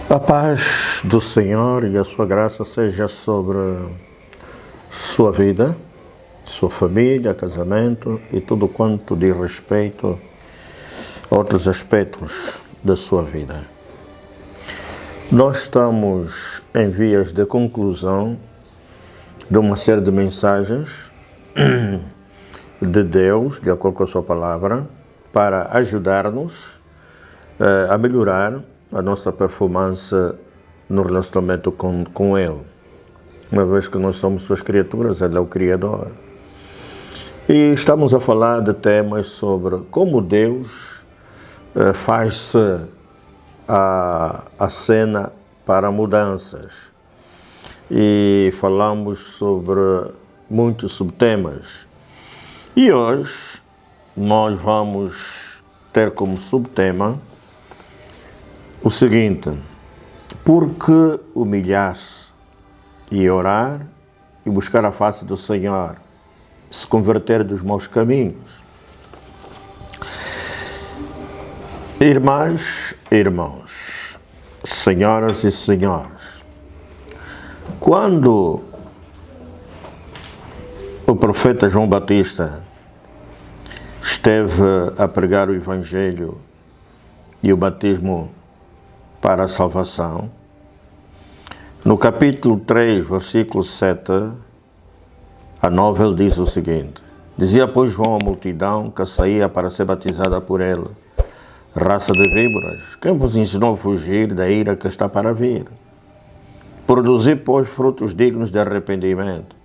A paz do Senhor e a sua graça seja sobre sua vida, sua família, casamento e tudo quanto diz respeito a outros aspectos da sua vida. Nós estamos em vias de conclusão de uma série de mensagens de Deus, de acordo com a sua palavra, para ajudar-nos a melhorar a nossa performance no relacionamento com Ele. Uma vez que nós somos suas criaturas, Ele é o Criador. E estamos a falar de temas sobre como Deus faz-se a cena para mudanças. E falamos sobre muitos subtemas. E hoje nós vamos ter como subtema o seguinte: por que humilhar-se e orar e buscar a face do Senhor, se converter dos maus caminhos? Irmãs e irmãos, senhoras e senhores, quando o profeta João Batista esteve a pregar o Evangelho e o batismo para a salvação, no capítulo 3, versículo 7 a 9, ele diz o seguinte: dizia, pois, João à multidão que saía para ser batizada por ele: raça de víboras, quem vos ensinou a fugir da ira que está para vir? Produzi, pois, frutos dignos de arrependimento,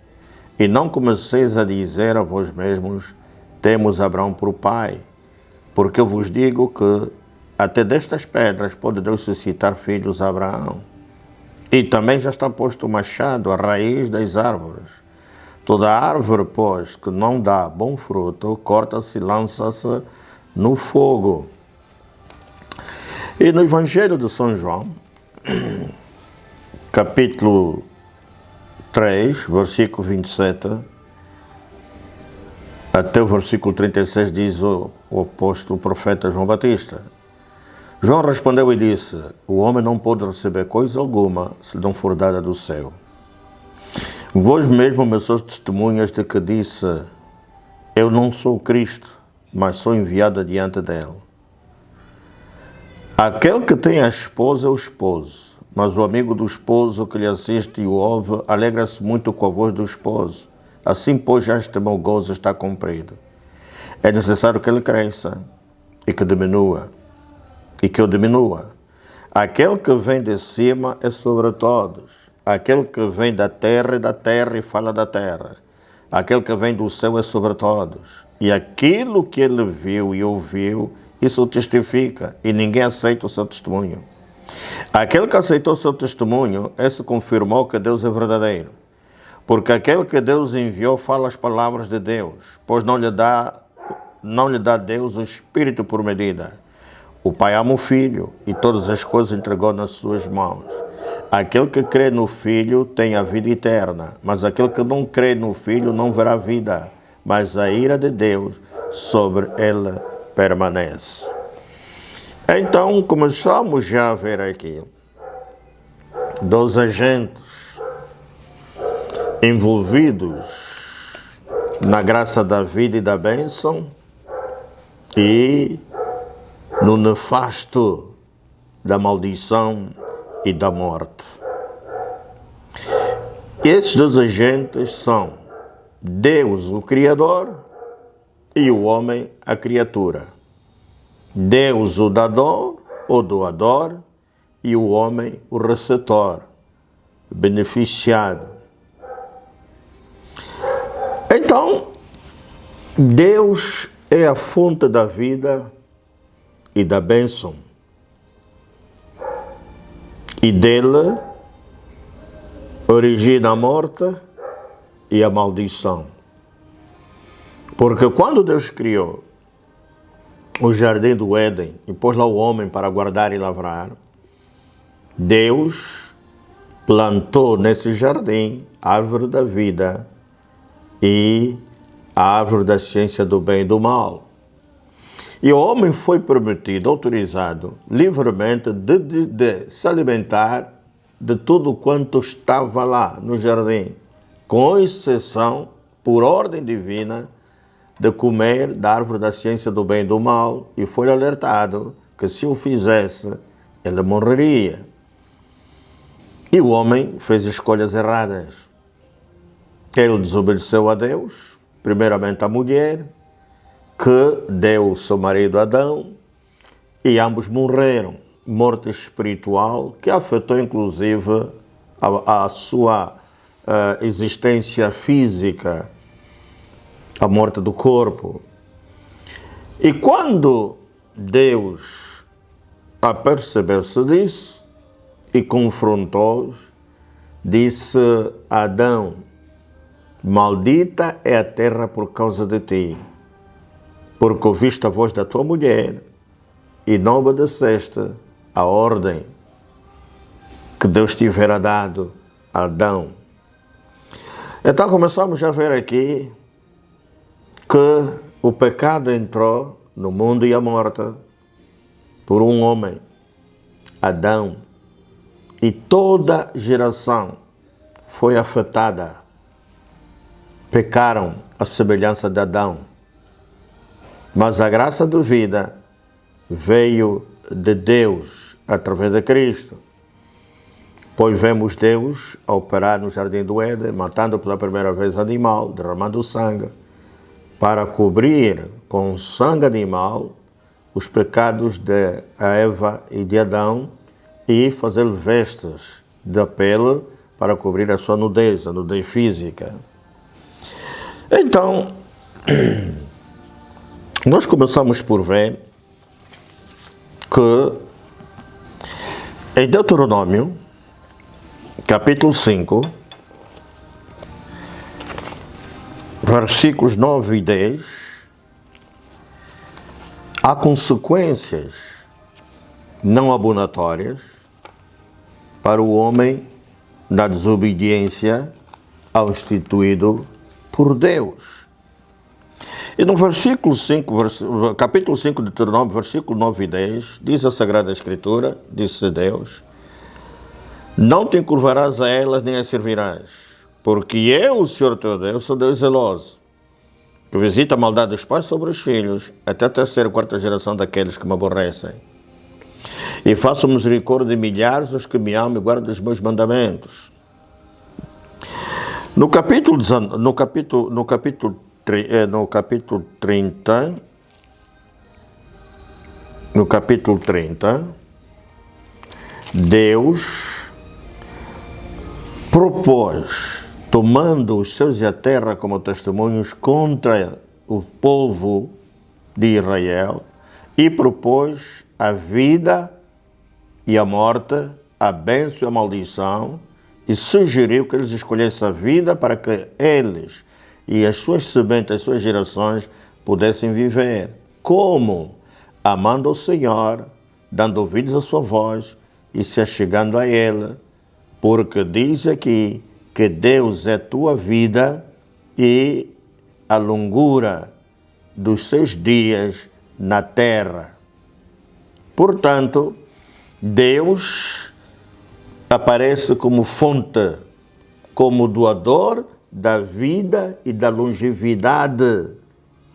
e não comeceis a dizer a vós mesmos: temos Abraão por pai, porque eu vos digo que até destas pedras pode Deus suscitar filhos a Abraão. E também já está posto o machado à raiz das árvores. Toda árvore, pois, que não dá bom fruto, corta-se e lança-se no fogo. E no Evangelho de São João, capítulo 3, versículo 27, até o versículo 36, diz o apóstolo profeta João Batista: João respondeu e disse: o homem não pode receber coisa alguma se lhe não for dada do céu. Vós mesmo me sois testemunhas de que disse: eu não sou Cristo, mas sou enviado adiante dele. Aquele que tem a esposa é o esposo, mas o amigo do esposo que lhe assiste e o ouve alegra-se muito com a voz do esposo. Assim, pois, já este meu gozo está cumprido. É necessário que ele cresça e que eu diminua. Aquele que vem de cima é sobre todos. Aquele que vem da terra é da terra e fala da terra. Aquele que vem do céu é sobre todos. E aquilo que ele viu e ouviu, isso testifica, e ninguém aceita o seu testemunho. Aquele que aceitou o seu testemunho, esse confirmou que Deus é verdadeiro. Porque aquele que Deus enviou fala as palavras de Deus, pois não lhe dá Deus o Espírito por medida. O Pai ama o Filho e todas as coisas entregou nas suas mãos. Aquele que crê no Filho tem a vida eterna, mas aquele que não crê no Filho não verá vida, mas a ira de Deus sobre ele permanece. Então, começamos já a ver aqui dois agentes envolvidos na graça da vida e da bênção e no nefasto da maldição e da morte. Esses dois agentes são Deus, o Criador, e o homem, a criatura. Deus, o dador, o doador, e o homem, o receptor, beneficiário. Então, Deus é a fonte da vida e da bênção, e dele origina a morte e a maldição. Porque quando Deus criou o jardim do Éden e pôs lá o homem para guardar e lavrar, Deus plantou nesse jardim a árvore da vida e a árvore da ciência do bem e do mal. E o homem foi permitido, autorizado, livremente, de se alimentar de tudo quanto estava lá no jardim, com exceção, por ordem divina, de comer da árvore da ciência do bem e do mal, e foi alertado que se o fizesse, ele morreria. E o homem fez escolhas erradas. Ele desobedeceu a Deus, primeiramente a mulher, que deu o seu marido Adão, e ambos morreram. Morte espiritual que afetou inclusive a sua existência física, a morte do corpo. E quando Deus apercebeu-se disso e confrontou-os, disse a Adão: maldita é a terra por causa de ti, porque ouviste a voz da tua mulher e não obedeceste a ordem que Deus tivera dado a Adão. Então começamos a ver aqui que o pecado entrou no mundo e a morte por um homem, Adão, e toda geração foi afetada. Pecaram à semelhança de Adão, mas a graça de vida veio de Deus através de Cristo. Pois vemos Deus a operar no jardim do Éden, matando pela primeira vez animal, derramando sangue, para cobrir com sangue animal os pecados de Eva e de Adão e fazer vestes de pele para cobrir a sua nudez, a nudez física. Então, nós começamos por ver que em Deuteronômio, capítulo 5, versículos 9 e 10, há consequências não abonatórias para o homem na desobediência ao instituído por Deus. E no versículo 5, capítulo 5 de Deuteronômio, versículo 9 e 10, diz a Sagrada Escritura, disse Deus: não te encurvarás a elas nem as servirás, porque eu, o Senhor teu Deus, sou Deus zeloso, que visita a maldade dos pais sobre os filhos, até a terceira e quarta geração daqueles que me aborrecem. E faço misericórdia de milhares os que me amam e guardam os meus mandamentos. No capítulo 30, Deus propôs, tomando os céus e a terra como testemunhos contra o povo de Israel, e propôs a vida e a morte, a bênção e a maldição, e sugeriu que eles escolhessem a vida para que eles e as suas sementes, as suas gerações, pudessem viver. Como? Amando o Senhor, dando ouvidos à sua voz e se achegando a Ele, porque diz aqui que Deus é tua vida e a longura dos seus dias na terra. Portanto, Deus aparece como fonte, como doador da vida e da longevidade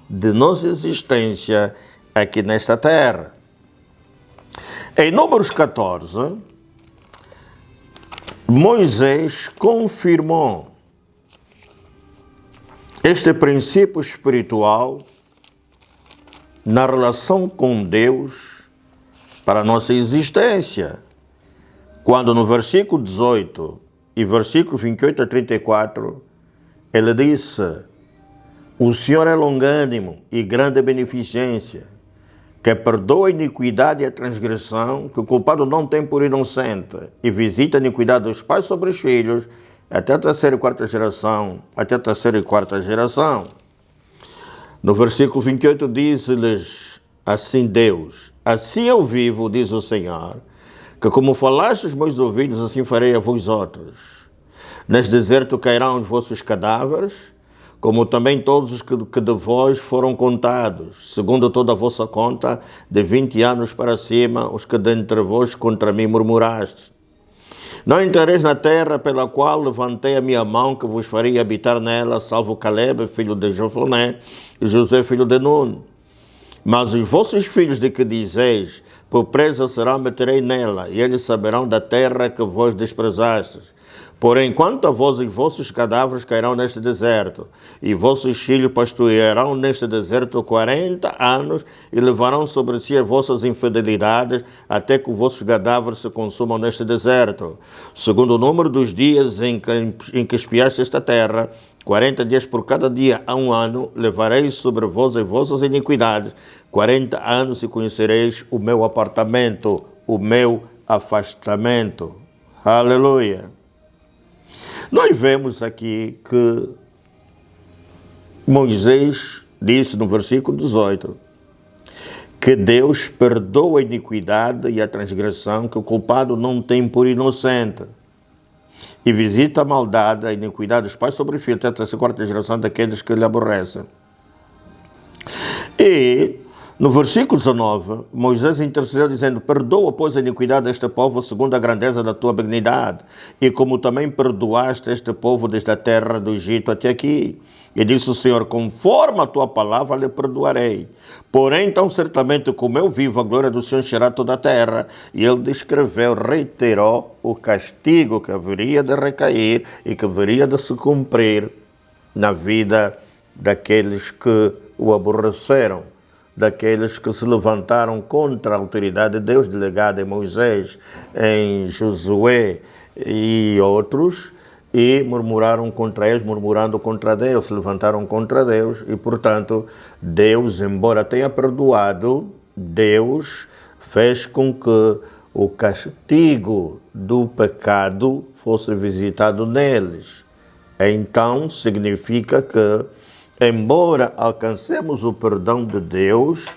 de nossa existência aqui nesta terra. Em Números 14, Moisés confirmou este princípio espiritual na relação com Deus para a nossa existência, quando no versículo 18 e versículo 28 a 34, ele disse: o Senhor é longânimo e grande beneficência, que perdoa a iniquidade e a transgressão, que o culpado não tem por inocente, e visita a iniquidade dos pais sobre os filhos, até a terceira e quarta geração, No versículo 28 diz-lhes assim Deus: assim eu vivo, diz o Senhor, que como falaste os meus ouvidos, assim farei a vós outros. Neste deserto cairão os vossos cadáveres, como também todos os que de vós foram contados, segundo toda a vossa conta, de 20 anos para cima, os que dentre vós contra mim murmurastes. Não entrareis na terra pela qual levantei a minha mão, que vos faria habitar nela, salvo Caleb, filho de Jefoné, e José, filho de Nun. Mas os vossos filhos de que dizeis, por presa serão, meterei nela, e eles saberão da terra que vós desprezastes. Porém, quanto a vós e vossos cadáveres cairão neste deserto, e vossos filhos pastorearão neste deserto 40 anos, e levarão sobre si as vossas infidelidades, até que os vossos cadáveres se consumam neste deserto. Segundo o número dos dias em que espiaste esta terra, 40 dias por cada dia a 1 ano, levareis sobre vós as vossas iniquidades, 40 anos e conhecereis o meu apartamento, o meu afastamento. Aleluia! Nós vemos aqui que Moisés disse no versículo 18 que Deus perdoa a iniquidade e a transgressão que o culpado não tem por inocente e visita a maldade, a iniquidade dos pais sobre o filho, até a quarta geração daqueles que lhe aborrecem. E no versículo 19, Moisés intercedeu dizendo, perdoa, pois, a iniquidade deste povo segundo a grandeza da tua benignidade, e como também perdoaste este povo desde a terra do Egito até aqui. E disse o Senhor, conforme a tua palavra lhe perdoarei. Porém, tão certamente como eu vivo, a glória do Senhor encherá toda a terra. E ele descreveu, reiterou o castigo que haveria de recair e que haveria de se cumprir na vida daqueles que o aborreceram, daqueles que se levantaram contra a autoridade de Deus, delegada em Moisés, em Josué e outros, e murmuraram contra eles, murmurando contra Deus, se levantaram contra Deus, e, portanto, Deus, embora tenha perdoado, Deus fez com que o castigo do pecado fosse visitado neles. Então, significa que, embora alcancemos o perdão de Deus,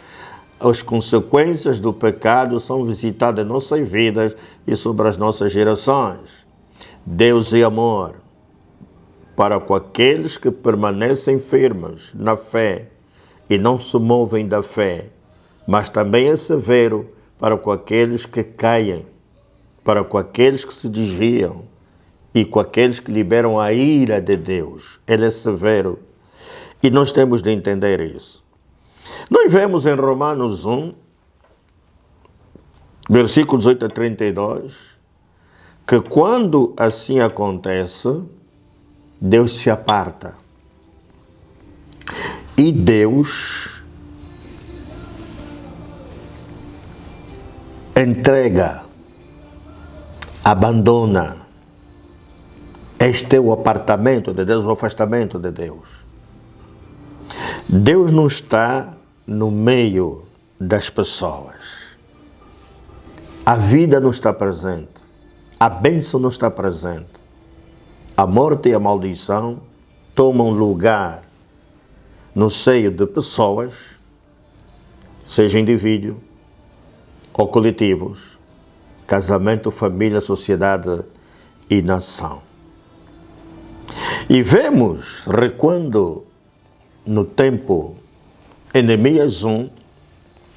as consequências do pecado são visitadas em nossas vidas e sobre as nossas gerações. Deus é amor para com aqueles que permanecem firmes na fé e não se movem da fé, mas também é severo para com aqueles que caem, para com aqueles que se desviam e com aqueles que liberam a ira de Deus. Ele é severo. E nós temos de entender isso. Nós vemos em Romanos 1, versículos 8 a 32, que quando assim acontece, Deus se aparta. E Deus entrega, abandona. Este é o apartamento de Deus, o afastamento de Deus. Deus não está no meio das pessoas. A vida não está presente. A bênção não está presente. A morte e a maldição tomam lugar no seio de pessoas, seja indivíduo ou coletivos, casamento, família, sociedade e nação. E vemos, recuando no tempo em Neemias 1,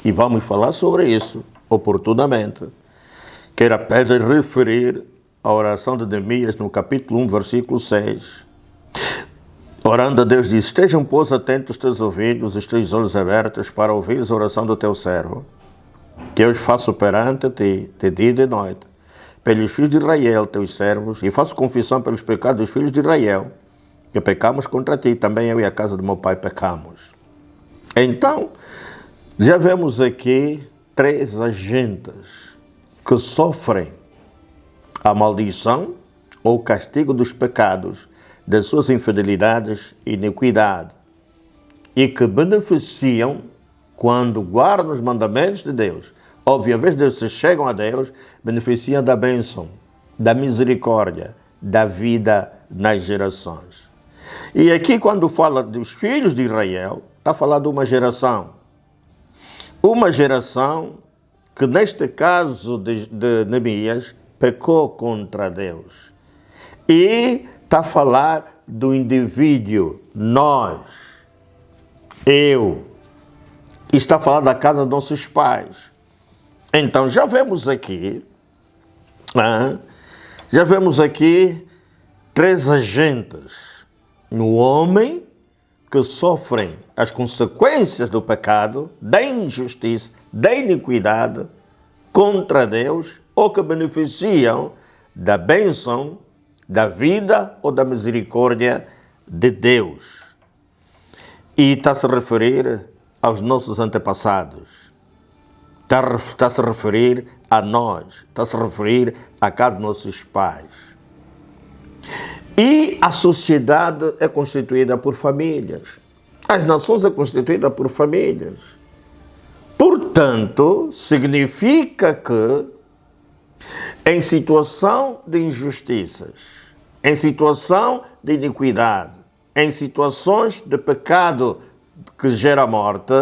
e vamos falar sobre isso oportunamente, quero apenas referir a oração de Neemias no capítulo 1, versículo 6. Orando a Deus diz, estejam, pois, atentos os teus ouvidos, os teus olhos abertos para ouvir a oração do teu servo, que eu os faço perante ti, de dia e de noite, pelos filhos de Israel, teus servos, e faço confissão pelos pecados dos filhos de Israel, que pecamos contra ti, também eu e a casa do meu pai pecamos. Então, já vemos aqui 3 agentes que sofrem a maldição ou o castigo dos pecados, das suas infidelidades e iniquidade, e que beneficiam quando guardam os mandamentos de Deus. Óbvio, vez de se chegam a Deus, beneficiam da bênção, da misericórdia, da vida nas gerações. E aqui, quando fala dos filhos de Israel, está a falar de uma geração. Uma geração que, neste caso de Neemias, pecou contra Deus. E está a falar do indivíduo nós, eu, e está falando da casa dos nossos pais. Então já vemos aqui três agentes no homem que sofrem as consequências do pecado, da injustiça, da iniquidade contra Deus, ou que beneficiam da bênção, da vida ou da misericórdia de Deus. E está-se a referir aos nossos antepassados. Está-se a referir a nós. Está-se a referir à casa dos nossos pais. E a sociedade é constituída por famílias. As nações é constituída por famílias. Portanto, significa que em situação de injustiças, em situação de iniquidade, em situações de pecado que gera morte,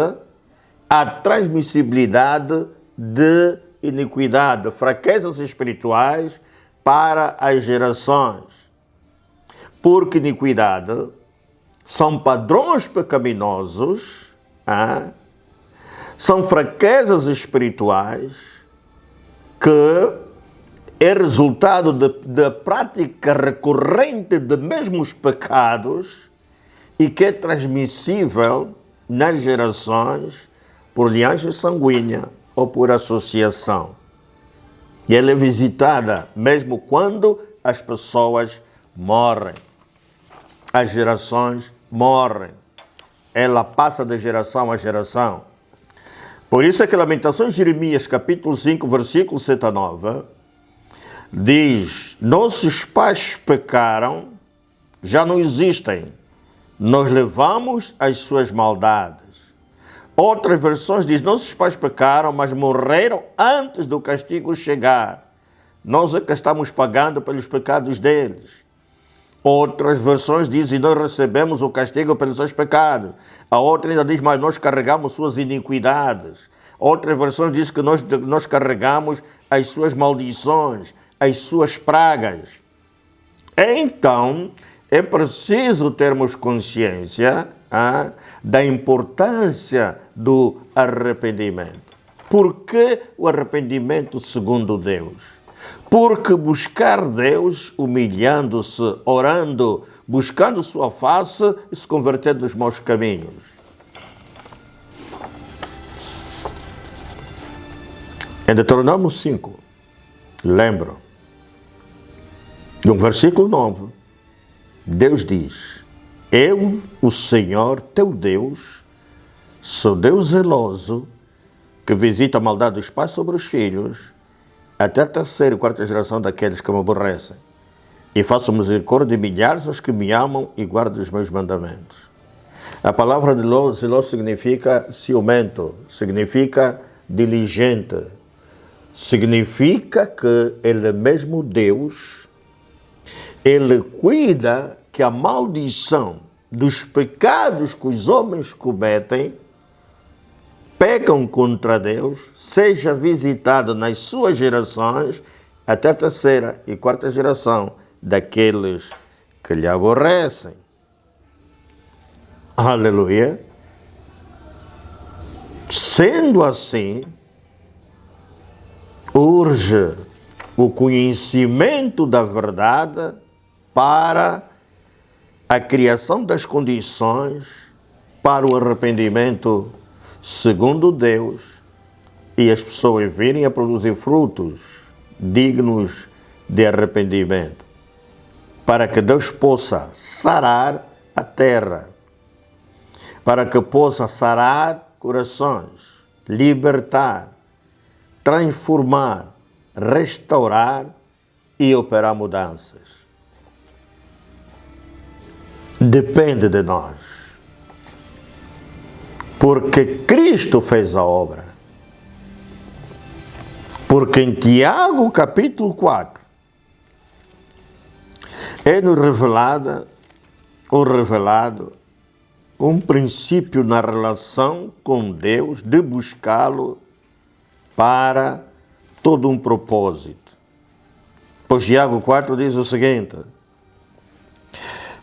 há transmissibilidade de iniquidade, de fraquezas espirituais para as gerações. Porque iniquidade são padrões pecaminosos, são fraquezas espirituais que é resultado da prática recorrente de mesmos pecados e que é transmissível nas gerações por linhagem sanguínea ou por associação. E ela é visitada mesmo quando as pessoas morrem. As gerações morrem. Ela passa de geração a geração. Por isso é que Lamentações de Jeremias, capítulo 5, versículo 7 a 9, diz: nossos pais pecaram, já não existem. Nós levamos as suas maldades. Outras versões diz: nossos pais pecaram, mas morreram antes do castigo chegar. Nós é que estamos pagando pelos pecados deles. Outras versões dizem: nós recebemos o castigo pelos seus pecados. A outra ainda diz: mas nós carregamos suas iniquidades. Outra versão diz que nós carregamos as suas maldições, as suas pragas. Então, é preciso termos consciência da importância do arrependimento. Por que o arrependimento segundo Deus? Porque buscar Deus, humilhando-se, orando, buscando sua face e se converter dos maus caminhos. Em Deuteronômio 5, lembro, no versículo 9, Deus diz: eu, o Senhor, teu Deus, sou Deus zeloso, que visita a maldade dos pais sobre os filhos, até a terceira e quarta geração daqueles que me aborrecem, e faço misericórdia de milhares aos que me amam e guardam os meus mandamentos. A palavra de zeloso significa ciumento, significa diligente, significa que Ele é mesmo Deus, Ele cuida que a maldição dos pecados que os homens cometem, pecam contra Deus, seja visitado nas suas gerações, até a terceira e quarta geração daqueles que lhe aborrecem. Aleluia! Sendo assim, urge o conhecimento da verdade para a criação das condições para o arrependimento segundo Deus, e as pessoas virem a produzir frutos dignos de arrependimento, para que Deus possa sarar a terra, para que possa sarar corações, libertar, transformar, restaurar e operar mudanças. Depende de nós. Porque Cristo fez a obra. Porque em Tiago, capítulo 4, é-nos revelado um princípio na relação com Deus, de buscá-lo para todo um propósito. Pois Tiago 4 diz o seguinte: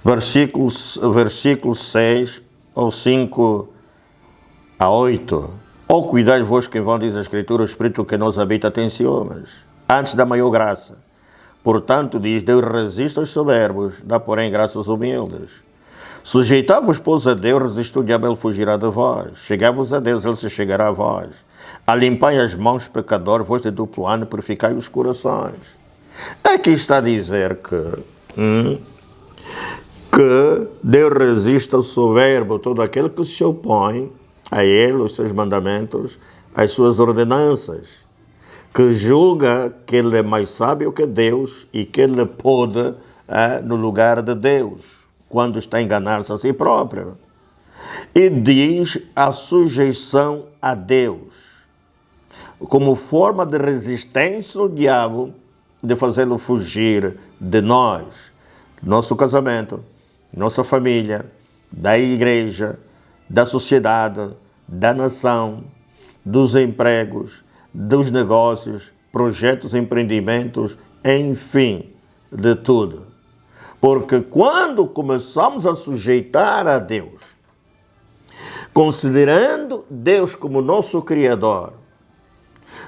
versículo 6 ou 5 a 8. Ou cuidai-vos que em vão diz a Escritura, o Espírito que nos habita tem ciúmes, antes da maior graça. Portanto, diz, Deus resiste aos soberbos, dá porém graça aos humildes. Sujeitai-vos, pois, a Deus, resiste o diabo, ele fugirá de vós. Chegai-vos a Deus, ele se chegará a vós. Alimpai as mãos, pecador, vós de duplo ano, purificai os corações. Aqui está a dizer que Deus resiste ao soberbo, todo aquele que se opõe a ele, os seus mandamentos, as suas ordenanças, que julga que ele é mais sábio que Deus e que ele pode no lugar de Deus, quando está a enganar-se a si próprio. E diz a sujeição a Deus, como forma de resistência ao diabo, de fazê-lo fugir de nós, nosso casamento, nossa família, da igreja, da sociedade, da nação, dos empregos, dos negócios, projetos, empreendimentos, enfim, de tudo. Porque quando começamos a sujeitar a Deus, considerando Deus como nosso Criador,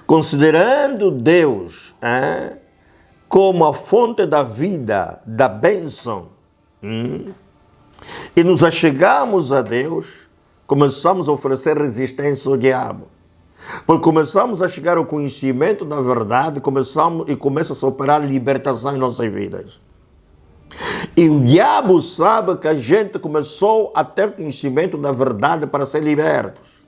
considerando Deus como a fonte da vida, da bênção, e nos achegamos a Deus, começamos a oferecer resistência ao diabo. Porque começamos a chegar ao conhecimento da verdade, começa a operar libertação em nossas vidas. E o diabo sabe que a gente começou a ter conhecimento da verdade para ser libertos.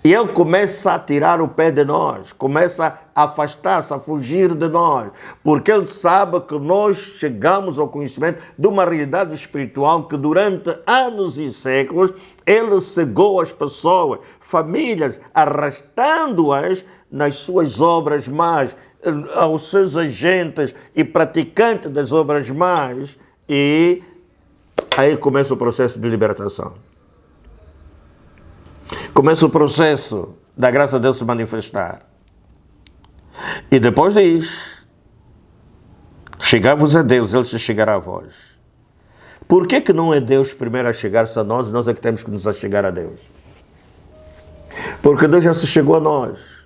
E ele começa a tirar o pé de nós, começa a afastar-se, a fugir de nós, porque ele sabe que nós chegamos ao conhecimento de uma realidade espiritual que durante anos e séculos ele cegou as pessoas, famílias, arrastando-as nas suas obras más, aos seus agentes e praticantes das obras más, e aí começa o processo de libertação. Começa o processo da graça de Deus se manifestar. E depois diz, chegai-vos a Deus, ele se chegará a vós. Por que não é Deus primeiro a chegar-se a nós e nós é que temos que nos achegar a Deus? Porque Deus já se chegou a nós,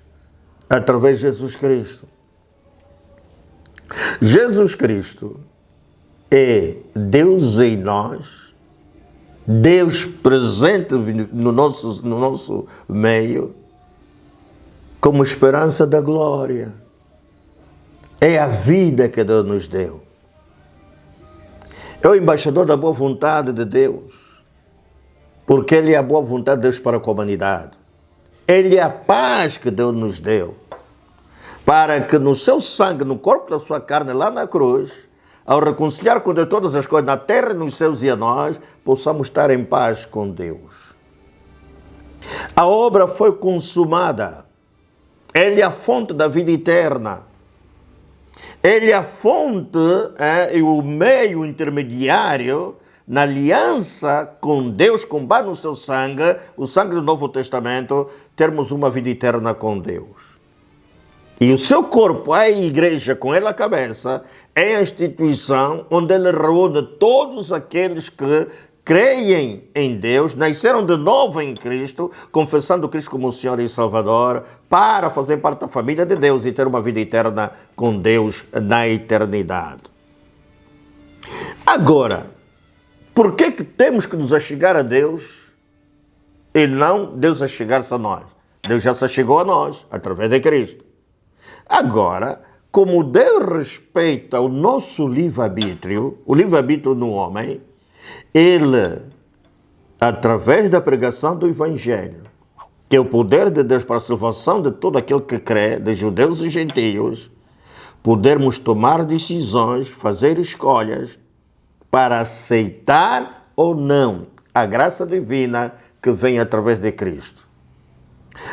através de Jesus Cristo. Jesus Cristo é Deus em nós, Deus presente no nosso meio, como esperança da glória. É a vida que Deus nos deu. É o embaixador da boa vontade de Deus, porque Ele é a boa vontade de Deus para com a humanidade. Ele é a paz que Deus nos deu, para que no seu sangue, no corpo da sua carne, lá na cruz, ao reconciliar com Deus todas as coisas na terra, nos céus e a nós, possamos estar em paz com Deus. A obra foi consumada. Ele é a fonte da vida eterna. Ele é a fonte e o meio intermediário na aliança com Deus, com base no seu sangue, o sangue do Novo Testamento, termos uma vida eterna com Deus. E o seu corpo, a igreja, com ela a cabeça, é a instituição onde ele reúne todos aqueles que creem em Deus, nasceram de novo em Cristo, confessando Cristo como Senhor e Salvador, para fazer parte da família de Deus e ter uma vida eterna com Deus na eternidade. Agora, por que temos que nos achegar a Deus e não Deus achegar-se a nós? Deus já se achegou a nós, através de Cristo. Agora, como Deus respeita o nosso livre-arbítrio, o livre-arbítrio no homem, Ele, através da pregação do Evangelho, que é o poder de Deus para a salvação de todo aquele que crê, de judeus e gentios, podermos tomar decisões, fazer escolhas para aceitar ou não a graça divina que vem através de Cristo.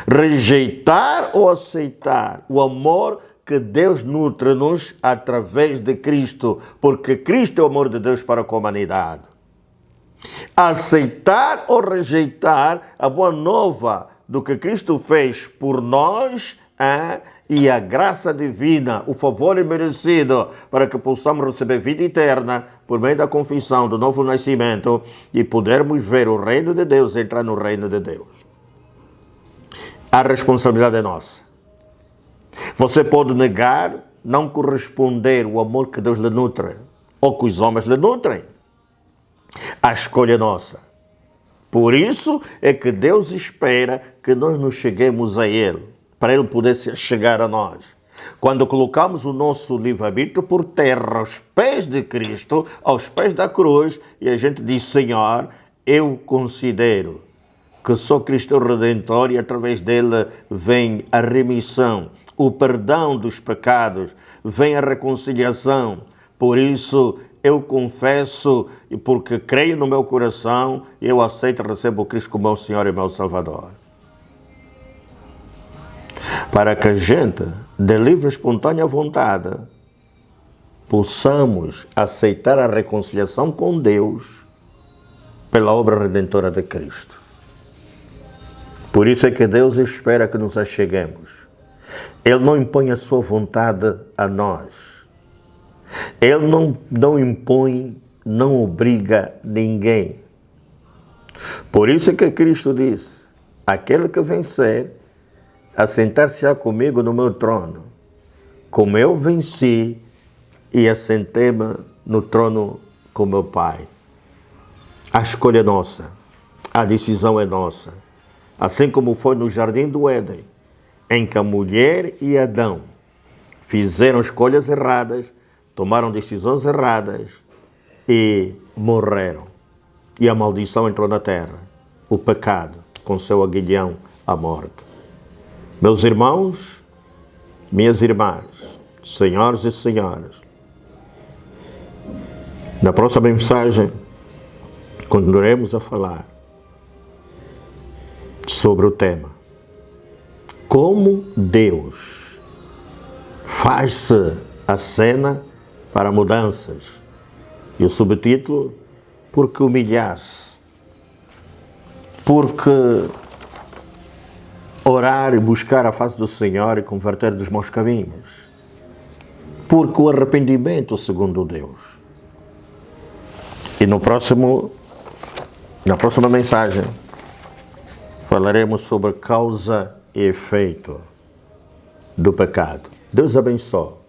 Rejeitar ou aceitar o amor que Deus nutre-nos através de Cristo, porque Cristo é o amor de Deus para com a humanidade. Aceitar ou rejeitar a boa nova do que Cristo fez por nós e a graça divina, o favor imerecido, para que possamos receber vida eterna por meio da confissão do novo nascimento e podermos ver o reino de Deus, entrar no reino de Deus. A responsabilidade é nossa. Você pode negar, não corresponder o amor que Deus lhe nutre, ou que os homens lhe nutrem. A escolha é nossa. Por isso é que Deus espera que nós nos cheguemos a Ele, para Ele poder chegar a nós. Quando colocamos o nosso livre-arbítrio por terra, aos pés de Cristo, aos pés da cruz, e a gente diz, Senhor, eu considero que sou Cristo Redentor e através dele vem a remissão, o perdão dos pecados, vem a reconciliação. Por isso eu confesso, e porque creio no meu coração, eu aceito e recebo Cristo como meu Senhor e meu Salvador. Para que a gente, de livre e espontânea vontade, possamos aceitar a reconciliação com Deus pela obra redentora de Cristo. Por isso é que Deus espera que nos acheguemos. Ele não impõe a sua vontade a nós. Ele não impõe, não obriga ninguém. Por isso é que Cristo disse, aquele que vencer, assentar-se-á comigo no meu trono, como eu venci e assentei-me no trono com meu Pai. A escolha é nossa, a decisão é nossa. Assim como foi no Jardim do Éden, em que a mulher e Adão fizeram escolhas erradas, tomaram decisões erradas e morreram. E a maldição entrou na terra, o pecado, com seu aguilhão, a morte. Meus irmãos, minhas irmãs, senhores e senhoras, na próxima mensagem continuaremos a falar sobre o tema como Deus faz-se a cena para mudanças. E o subtítulo, porque humilhar-se, porque orar e buscar a face do Senhor e converter dos maus caminhos, porque o arrependimento segundo Deus. E na próxima mensagem falaremos sobre causa e efeito do pecado. Deus abençoe.